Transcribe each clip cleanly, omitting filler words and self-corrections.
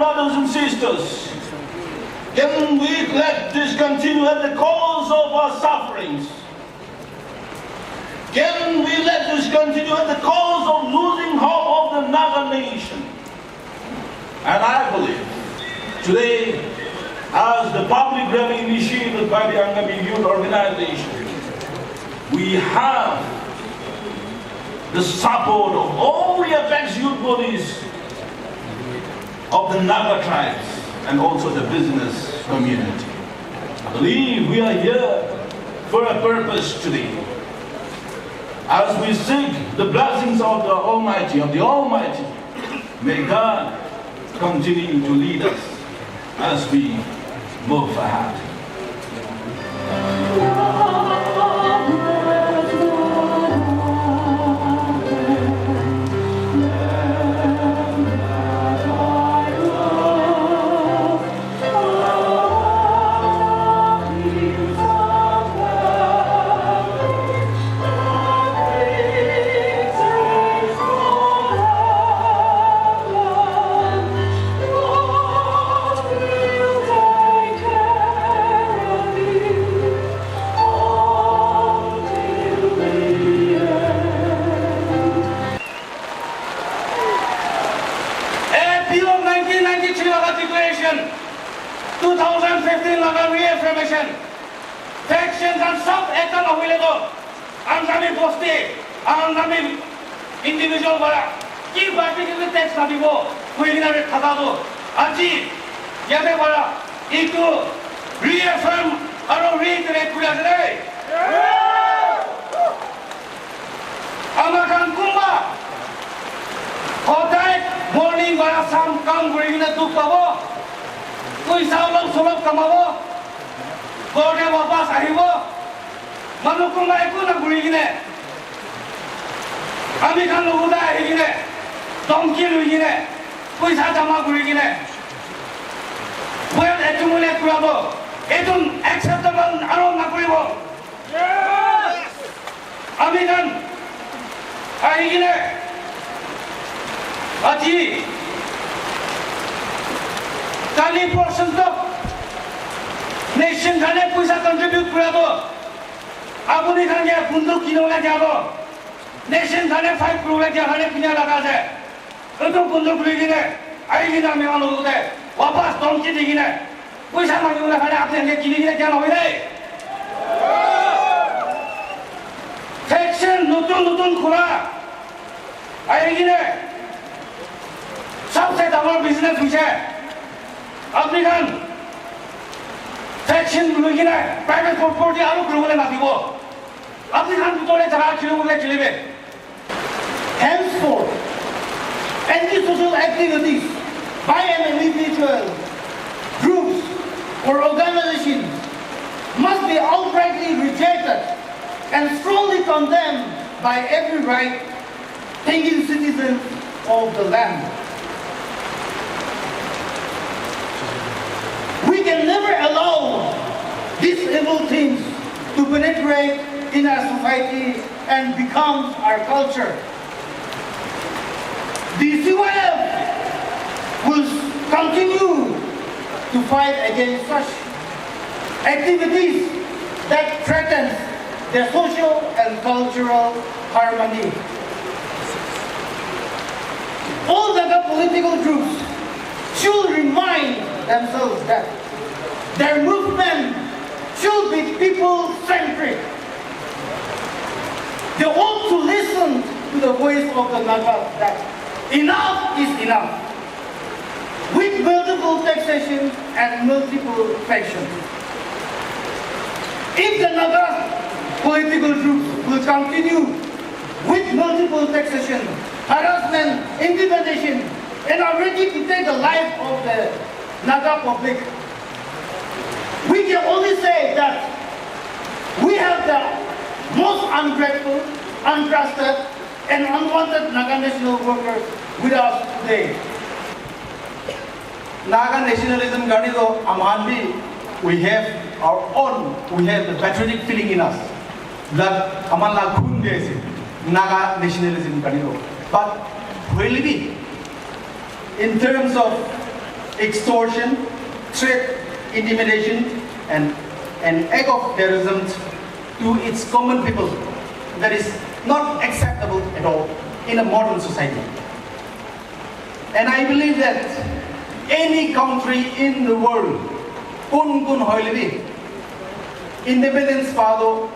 brothers and sisters, can we let this continue at the cause of our sufferings? Can we let this continue at the cause of losing hope of the Naga nation? And I believe today, as the public rally initiated by the Angami Youth Organization, we have the support of all the apex youth bodies of the Naga tribes and also the business community. I believe we are here for a purpose today. As we seek the blessings of the Almighty, may God continue to lead us as we move ahead. Declaration, 2015 Naga reaffirmation, taxation and sub-action of illegal, Angami Posti, Angami individual bara, ki particular tax nabibo, Kohima Katado, Aji, Yate bara, itu reaffirm or reiterate today. Amakan Kumba, Hotai. Morning bara sam kam gurigina duk pabo koi saulok solok kamabo gode wapas ahibo manukung mai ku na gurigine ami kan loguda ahigine donki luigine koi sa jama gurigine well accumulate kurabo etun acceptable aro na kuribo ami kan ahigine Aji, 40% of nation khane paisa contribute kurabo. Apuni khane bunduk kinole jabo. Nation khane 5 crore la khane pina laga je. Eto bunduk ligine, aigina me anu de. Wapas donki digine. Paisa mangula khane apne kinigine jana hoide. Taxation nutun khura. Aigine सबसे बड़ा business विषय अपनी Khan taxon लुगी ना private property आलू करूँगे ना दिवो अपनी खान पुतौले जगह खिलूँगे खिलेबे henceforth anti-social activities by an individual groups or organizations must be outrightly rejected and strongly condemned by every right-thinking citizen of the land. We can never allow these evil things to penetrate in our society and become our culture. The CYF will continue to fight against such activities that threaten their social and cultural harmony. All the political groups should remind themselves that their movement should be people-centric. They ought to listen to the voice of the Naga that enough is enough, with multiple taxation and multiple factions. If the Naga political groups will continue with multiple taxation, harassment, intimidation, and are ready to take the life of the Naga public, we can only say that we have the most ungrateful, untrusted, and unwanted Naga national workers with us today. Naga nationalism, Ganido, Amandi, we have our own, we have the patriotic feeling in us that Amala Kunde Naga nationalism, Ganido. But really, in terms of extortion, threat, intimidation, and an act of terrorism to its common people that is not acceptable at all in a modern society. And I believe that any country in the world, independence father,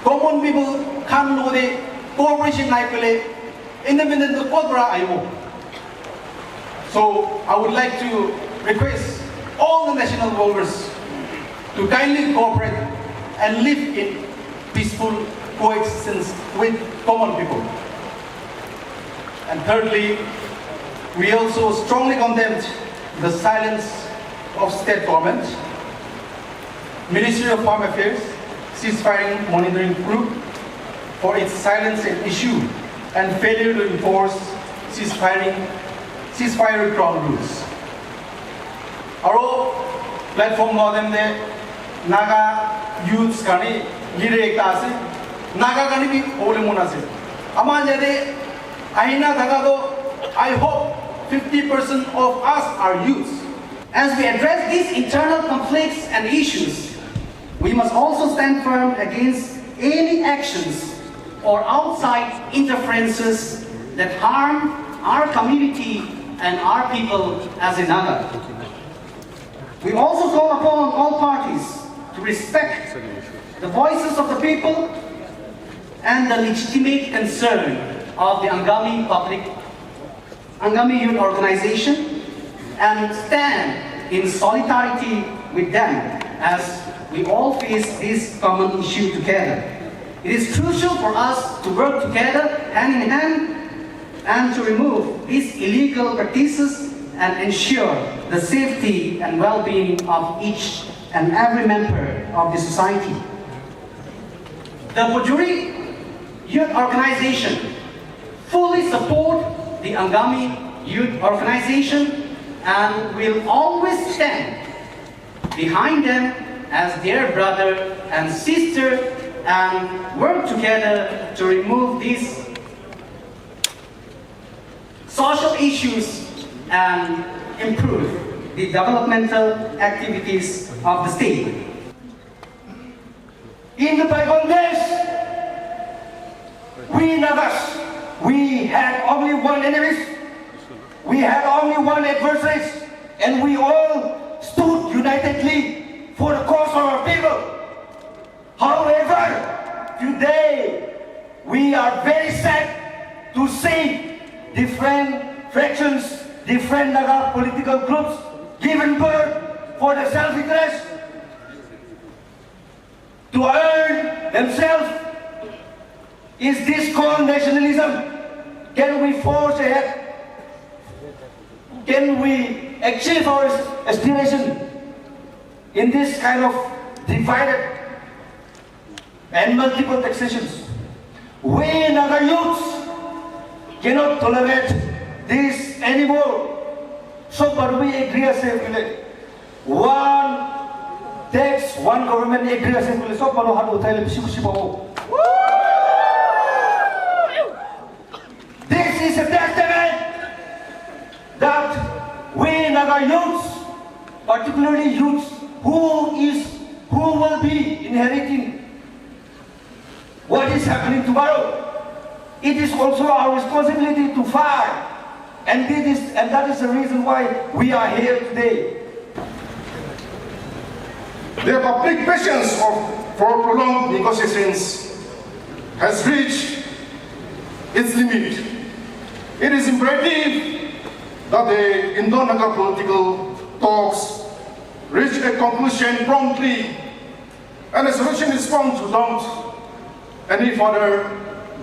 common people can know the cooperation like independent Kodra Ayo. So I would like to request all the national workers to kindly cooperate and live in peaceful coexistence with common people. And thirdly, we also strongly condemn the silence of state government, Ministry of Farm Affairs, ceasefire monitoring group for its silence and issue and failure to enforce ceasefire ground rules. Our platform modem de Naga youths kani leader ekta ase, Naga kani bhi ole mona ase. Ama jade aina thaga do I hope 50% of us are youths. As we address these internal conflicts and issues, we must also stand firm against any actions or outside interferences that harm our community and our people as a Naga. We also call upon all parties to respect the voices of the people and the legitimate concern of the Angami Youth Organization and stand in solidarity with them as we all face this common issue together. It is crucial for us to work together hand in hand and to remove these illegal practices and ensure the safety and well-being of each and every member of the society. The Pujuri Youth Organization fully support the Angami Youth Organization and will always stand behind them as their brother and sister and work together to remove these social issues and improve the developmental activities of the state. In the bygone days, we Nagas, we had only one enemy, we had only one adversary, and we all stood unitedly for the cause of our people. However, today we are very sad to see different fractions, different Naga political groups given birth for the self-interest to earn themselves. Is this called nationalism? Can we force ahead? Can we achieve our aspiration in this kind of divided and multiple taxations? We Naga youths cannot tolerate this anymore. So but we agree as a one tax, one government agree as a so but how to this is a testament that we Naga youths, particularly youths who will be inheriting what is happening tomorrow. It is also our responsibility to fight, and that is the reason why we are here today. The public patience for prolonged negotiations has reached its limit. It is imperative that the Indo-Naga political talks reach a conclusion promptly and a solution is found without any further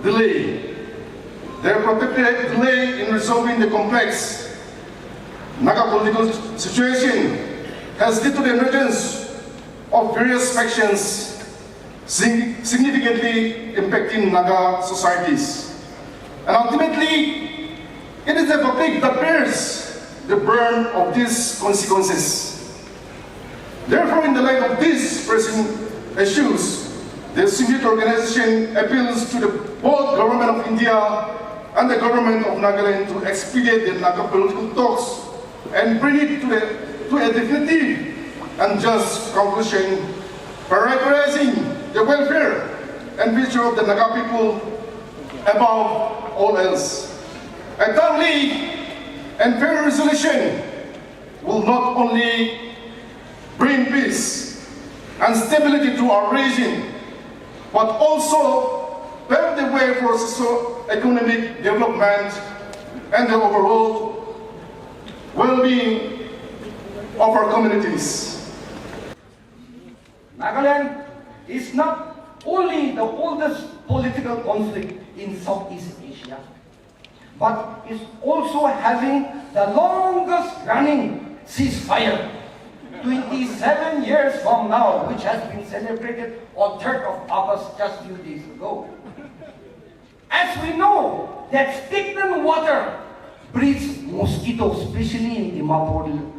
delay. The protracted delay in resolving the complex Naga political situation has led to the emergence of various factions significantly impacting Naga societies. And ultimately, it is the public that bears the burden of these consequences. Therefore, in the light of these pressing issues, the Youth Organization appeals to both Government of India and the Government of Nagaland to expedite the Naga political talks and bring it to a definitive and just conclusion, prioritizing the welfare and future of the Naga people above all else. A timely and fair resolution will not only bring peace and stability to our region, but also pave the way for socio-economic development and the overall well-being of our communities. Nagaland is not only the oldest political conflict in Southeast Asia, but is also having the longest running ceasefire, 27 years from now, which has been celebrated on 3rd of August just a few days ago. As we know that stagnant water breeds mosquitoes, especially in Dimapur.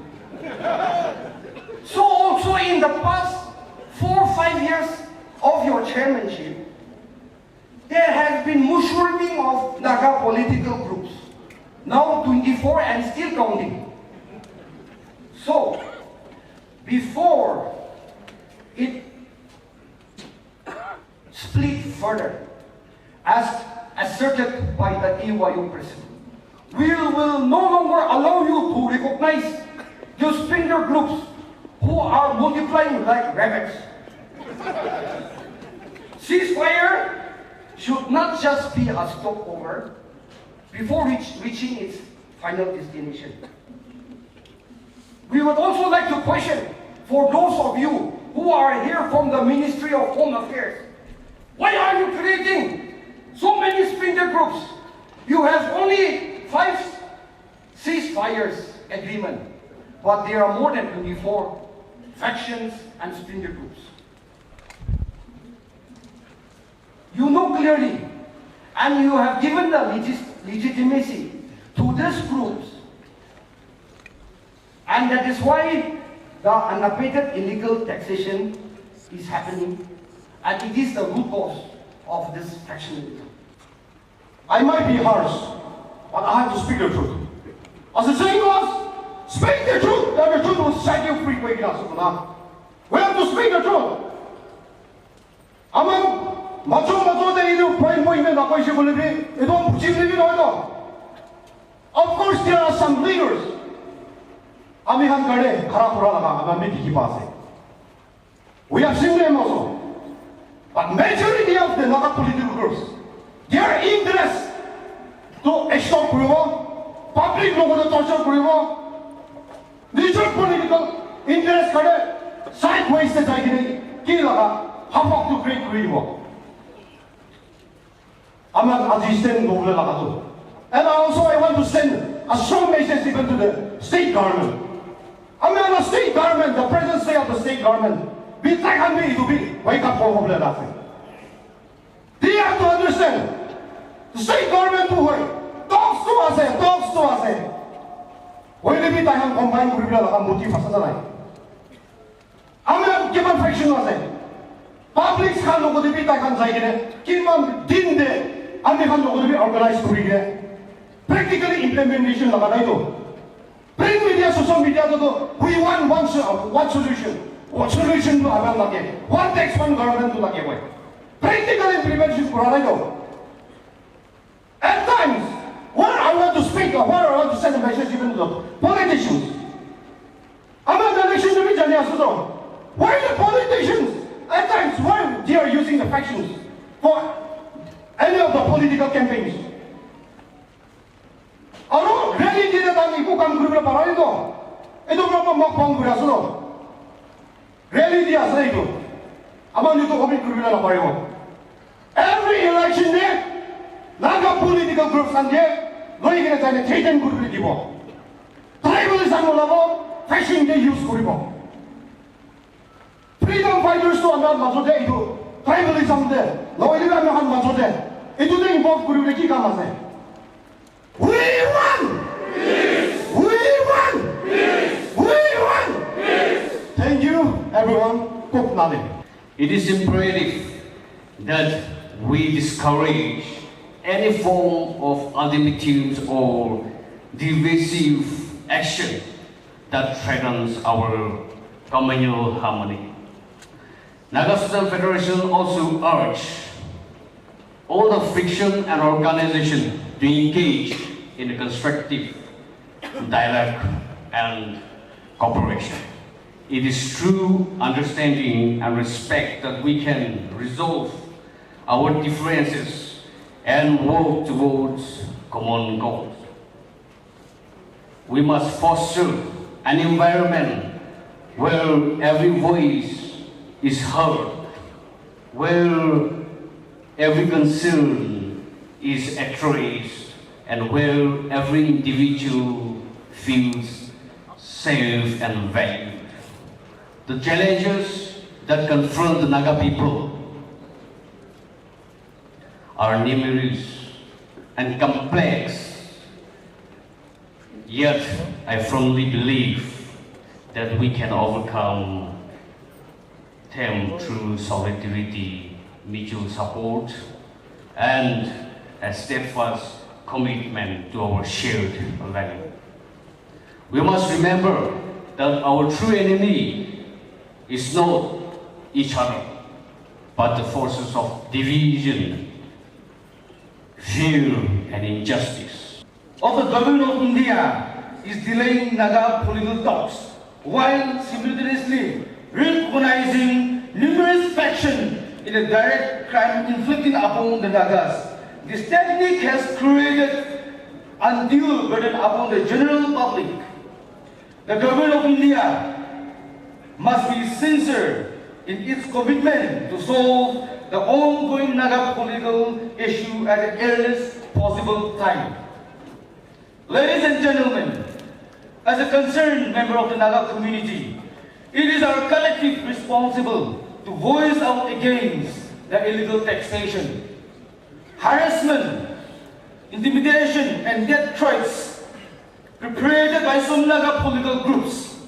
So also in the past 4 or 5 years of your chairmanship, there has been mushrooming of Naga political groups, now 24 and still counting. So, before it split further, as asserted by the AYU president, we will no longer allow you to recognize those splinter groups who are multiplying like rabbits. Ceasefire should not just be a stopover before reaching its final destination. We would also like to question, for those of you who are here from the Ministry of Home Affairs, why are you creating so many splinter groups? You have only 5 ceasefires agreement, but there are more than 24 factions and splinter groups. You know clearly, and you have given the legitimacy to these groups, and that is why the unabated illegal taxation is happening, and it is the root cause of this factionalism. I might be harsh, but I have to speak the truth. As the saying goes, speak the truth, that the truth will set you free. We have to speak the truth. Among of course, there are some leaders. We have seen them also. But majority of the Naga political groups, their interest to extort public logo to torture these are political interest sideways to create and also I want to send a strong message even to the state government. I mean, the state government, the present state of the state government, wake up for nothing. They have to understand, the state government talks to us. When they be combined with the I'm given fraction was it. Public can look at the bit I can say, Kimon didn't they, and they can look at the organized career. Practically implementation of what I do. Print media, social media, we want one solution. What solution to have one tax, one government to like practical implementation for what I do. At times, when I want to speak or when I want to send a message even to the politicians, I'm not the election to be Janias. Why the politicians, at times, why they are using the factions for any of the political campaigns? Reality that I'm going to parado. Ito mo reality as I do. Among you to commit criminal parado. Every election day, Naga political groups and there, going to take them good with you. Tribalism level, fashion they use for freedom fighters to another Mazote, tribalism there. No, I didn't know Mazote. It would involve Kuriki Kamase. We won! Peace. We won! Peace. We won! Peace. Thank you, everyone. Cook nothing. It is imperative that we discourage any form of unlimited or divisive action that threatens our communal harmony. Naga Social Federation also urged all the friction and organization to engage in a constructive dialogue and cooperation. It is through understanding and respect that we can resolve our differences and work towards common goals. We must foster an environment where every voice is heard, where every concern is addressed, and where every individual feels safe and valued. The challenges that confront the Naga people are numerous and complex, yet I firmly believe that we can overcome them through solidarity, mutual support, and a steadfast commitment to our shared value. We must remember that our true enemy is not each other, but the forces of division, fear, and injustice. Of the government of India is delaying Naga political talks while simultaneously recognizing numerous factions in a direct crime inflicting upon the Nagas. This technique has created undue burden upon the general public. The government of India must be sincere in its commitment to solve the ongoing Naga political issue at the earliest possible time. Ladies and gentlemen, as a concerned member of the Naga community, it is our collective responsibility to voice out against the illegal taxation, harassment, intimidation, and death threats perpetrated by some Naga political groups.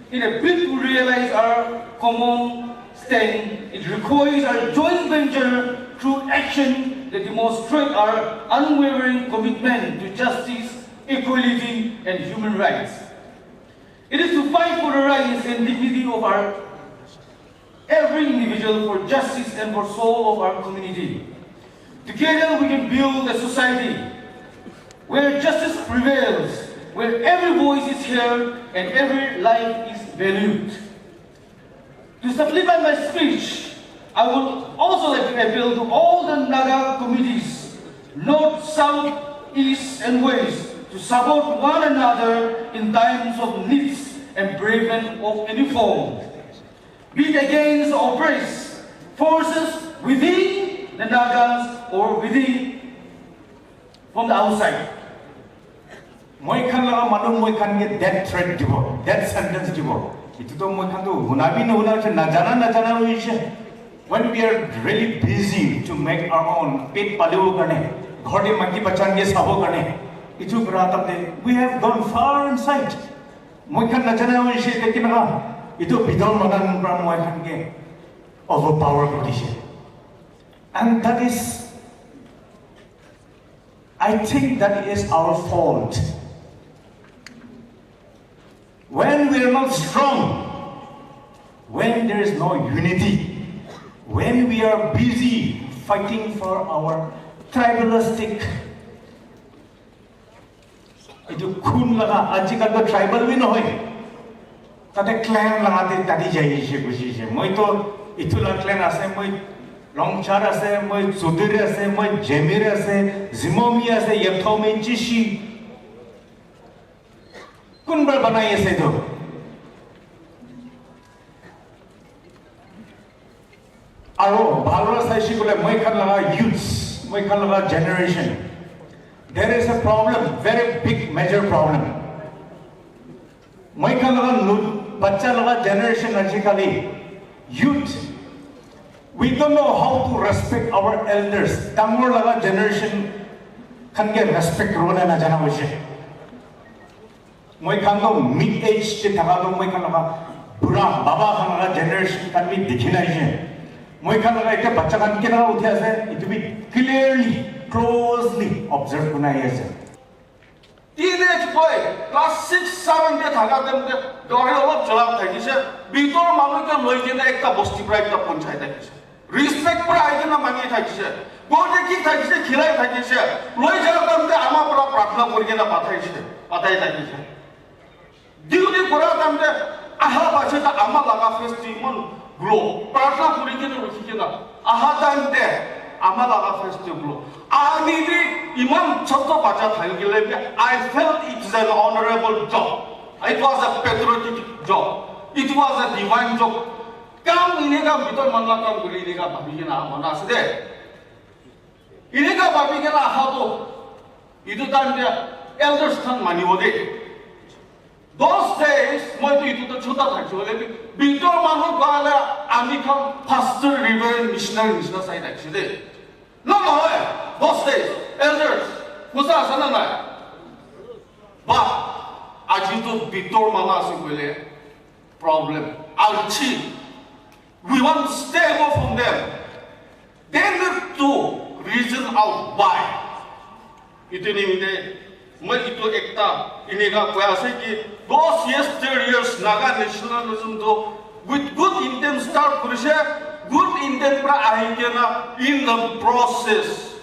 In a bid to realize our common stand, it requires our joint venture through action that demonstrate our unwavering commitment to justice, equality, and human rights. It is to fight for the rights and dignity of our every individual, for justice and for soul of our community. Together we can build a society where justice prevails, where every voice is heard and every life is valued. To supplement my speech, I would also like to appeal to all the Naga communities, north, south, east, and west, to support one another in times of needs and braving of any form. Be it against the oppressed forces within the Nagas or within from the outside. Moi kan laga manu moi kan ge death threat dibo, death sentence dibo. Itu to moi kan to hunabi no huna che na jana hoise. When we are really busy to make our own pet palu karne, ghode maki bachan ge sabo karne, itu beratam we have gone far inside. Moi kan na jana hoise te na itu bidon manan pram moi kan ge overpower condition. And that is, I think that is our fault. When we are not strong, when there is no unity, when we are busy fighting for our tribalistic, itu khun laga ajikal to tribal win hoy, tate clan laga te tadi jai se kushi se. Moi to itu la clan ase, moi Longchar ase, moi Sudir ase, moi Jemir ase, Zimomi ase, Yepthomi Jishi. Kunbar banai ase to. Aro bhalra sai shikule moi khan laga youths, moi khan laga generation. There is a problem, very big major problem. Moi khan laga bacha laga generation ajikali youth. We don't know how to respect our elders. Tamur laga generation khan ke respect rona na jana hoise. Moi khan to mid age che thaka to moi khan laga bura baba khan laga generation kan bi dikhina hoise. Moi khan laga ekta bacha khan ke na uthi ase, it will be clearly, closely observed kuna ase. teenage boy, class 6, 7 de thaga dem de dore olop cholap thakise, bitor manuke loikena ekta bosti pra ekta panchayat thakise. Respect pra aigena mangi thakise. Gode ki thakise, khilai thakise. Loi jara dem de ama pra prarthana korigena patai thakise. Duty kora dem de aha bache ta ama laga festival glow. Prarthana korigena rukhikena aha dem de ama laga festival glow. Imam Chato Bacha Thangile, I felt it is an honorable job. It was a patriotic job. It was a divine job. Kam inega bitor manla kam guri inega babigena manasde. Inega babigena hato. Itu time the elders than mani ode. Those days, moi to itu to chota thakchole. Bitor manu kala ami kam pastor river missionary side actually. No, those days, elders, who's that? But as you do, bitor manasi problem. Alchi, we want to stay away from them. They need to reason out why. Itu ni मैं itu ekta ini का कोई ऐसे कि those years Naga nationalism तो with good intent start करें. Good intent pra ahikena in the process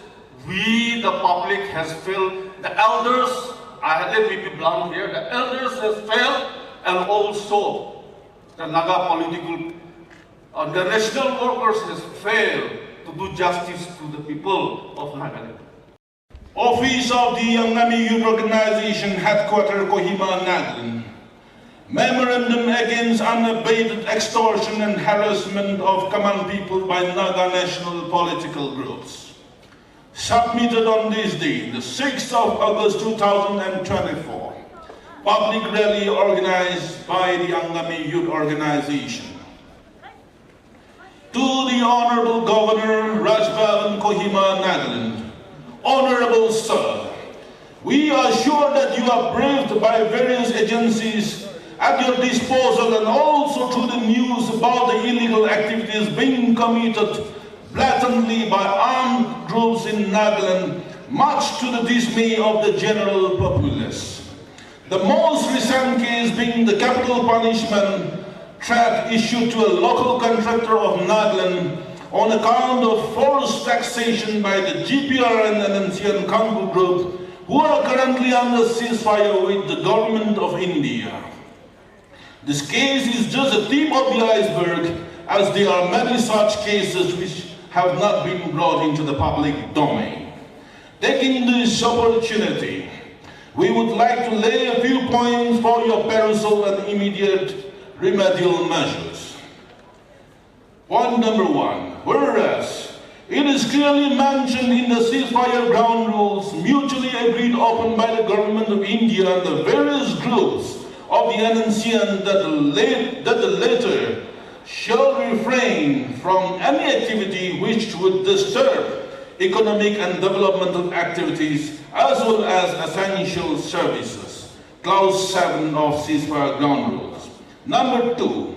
we the public has failed, the elders, let me be blunt here, the elders has failed, and also the Naga political the national workers has failed to do justice to the people of Nagaland. Office of the Angami Youth Organization Headquarters Kohima, Nagaland. Memorandum against unabated extortion and harassment of common people by Naga national political groups. Submitted on this day, the 6th of August 2024. Public rally organized by the Angami Youth Organization. To the Honorable Governor Rajbhavan Kohima, Nagaland. Honorable Sir, we are sure that you are briefed by various agencies at your disposal and also through the news about the illegal activities being committed blatantly by armed groups in Nagaland, much to the dismay of the general populace. The most recent case being the capital punishment threat issued to a local contractor of Nagaland on account of forced taxation by the GPR and NNCN Kangu group, who are currently under ceasefire with the government of India. This case is just a tip of the iceberg, as there are many such cases which have not been brought into the public domain. Taking this opportunity, we would like to lay a few points for your perusal and immediate remedial measures. Point number 1. Whereas it is clearly mentioned in the ceasefire ground rules mutually agreed upon by the government of India and the various groups of the NNCN that the latter shall refrain from any activity which would disturb economic and developmental activities as well as essential services. Clause 7 of ceasefire ground rules. Number 2.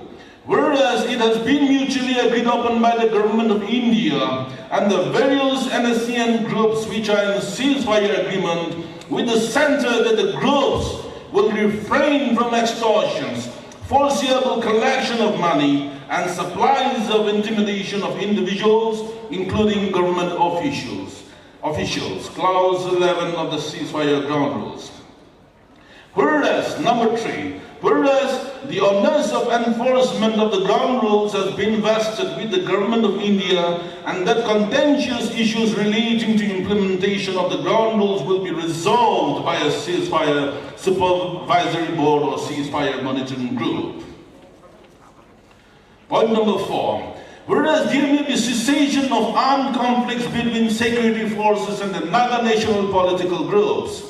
Whereas it has been mutually agreed upon by the government of India and the various NSCN groups which are in ceasefire agreement with the center that the groups will refrain from extortions, foreseeable collection of money, and supplies of intimidation of individuals, including government officials. Clause 11 of the ceasefire ground rules. Whereas, number 3, whereas the onus of enforcement of the ground rules has been vested with the government of India and that contentious issues relating to implementation of the ground rules will be resolved by a ceasefire supervisory board or ceasefire monitoring group. Point number 4. Whereas there may be cessation of armed conflicts between security forces and the Naga national political groups.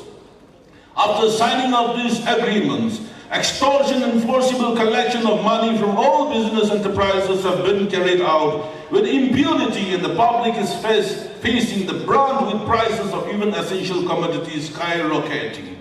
After signing of these agreements, extortion and forcible collection of money from all business enterprises have been carried out with impunity, and the public is facing the brunt with prices of even essential commodities skyrocketing.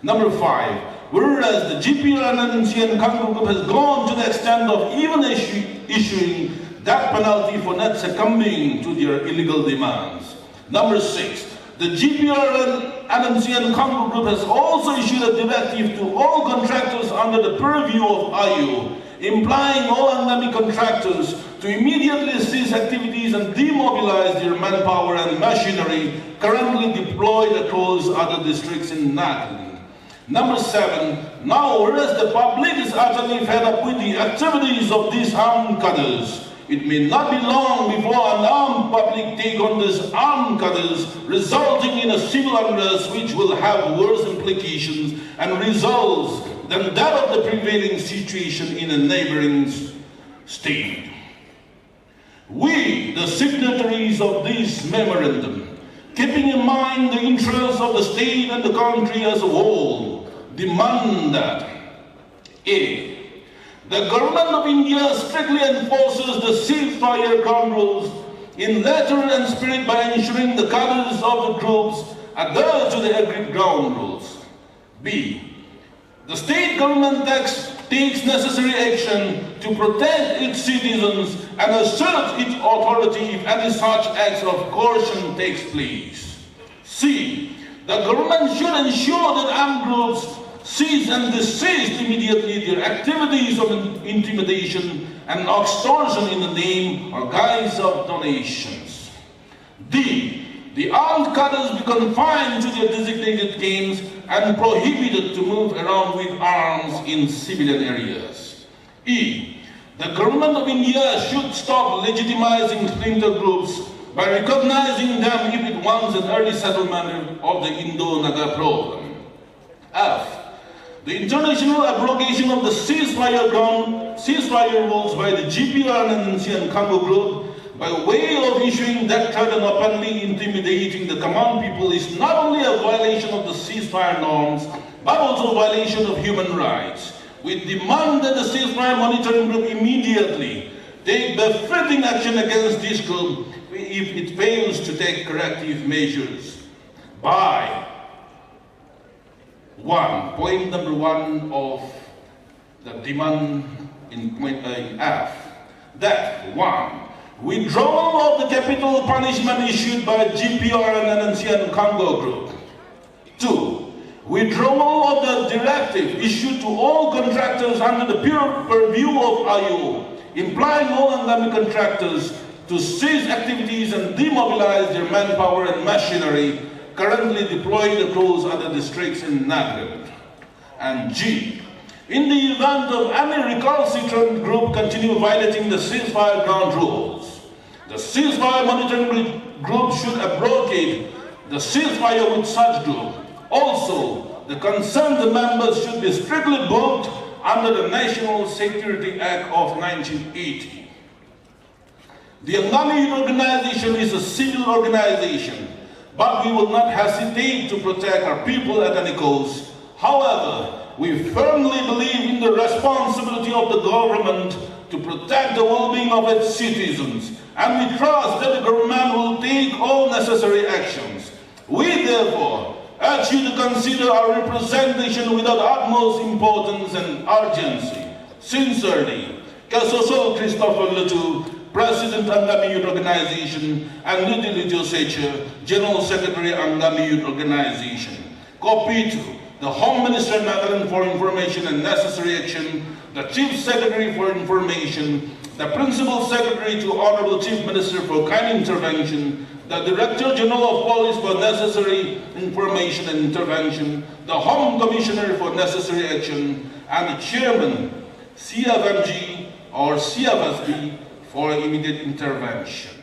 Number 5. Whereas the GPR and NCN Kangu Group has gone to the extent of even issuing death penalty for not succumbing to their illegal demands. Number 6. The GPR NNCN Congo Group has also issued a directive to all contractors under the purview of IU, implying all Angami contractors to immediately cease activities and demobilize their manpower and machinery currently deployed across other districts in Nagaland. Number 7, now whereas the public is utterly fed up with the activities of these armed cadres, it may not be long before an armed public take on these armed cadres, resulting in a civil unrest which will have worse implications and results than that of the prevailing situation in a neighboring state. We, the signatories of this memorandum, keeping in mind the interests of the state and the country as a whole, demand that A. The government of India strictly enforces the ceasefire ground rules in letter and spirit by ensuring the cadres of the groups adhere to the agreed ground rules. B. The state government takes necessary action to protect its citizens and assert its authority if any such acts of coercion takes place. C. The government should ensure that armed groups cease and desist immediately their activities of intimidation and extortion in the name or guise of donations. D. The armed cadres be confined to their designated camps and prohibited to move around with arms in civilian areas. E. The government of India should stop legitimizing splinter groups by recognizing them if it wants an early settlement of the Indo-Naga problem. F. The international abrogation of the ceasefire rules by the GPR and NNCN Congo Group by way of issuing death threat and openly intimidating the command people is not only a violation of the ceasefire norms, but also a violation of human rights. We demand that the ceasefire monitoring group immediately take befitting action against this group if it fails to take corrective measures. By point number 1 of the demand in point F, that 1. Withdrawal of the capital punishment issued by GPR and NNCN Congo Group. 2. Withdrawal of the directive issued to all contractors under the purview of IU, implying all Angami contractors to cease activities and demobilize their manpower and machinery currently deployed across other districts in Nagaland. And G. In the event of any recalcitrant group continue violating the ceasefire ground rules, the ceasefire monitoring group should abrogate the ceasefire with such group. Also, the concerned members should be strictly booked under the National Security Act of 1980. The Angami Youth Organization is a civil organization, but we will not hesitate to protect our people at any cost. However, we firmly believe in the responsibility of the government to protect the well-being of its citizens, and we trust that the government will take all necessary actions. We therefore urge you to consider our representation with the utmost importance and urgency. Sincerely, Kasosol Christopher Lutu, President Angami Youth Organization, and Ludi Secha, General Secretary Angami Youth Organization. Copy to the Home Minister Nagaland for information and necessary action, the Chief Secretary for information, the Principal Secretary to Honorable Chief Minister for kind intervention, the Director General of Police for necessary information and intervention, the Home Commissioner for necessary action, and the Chairman, CFMG or CFSB for immediate intervention.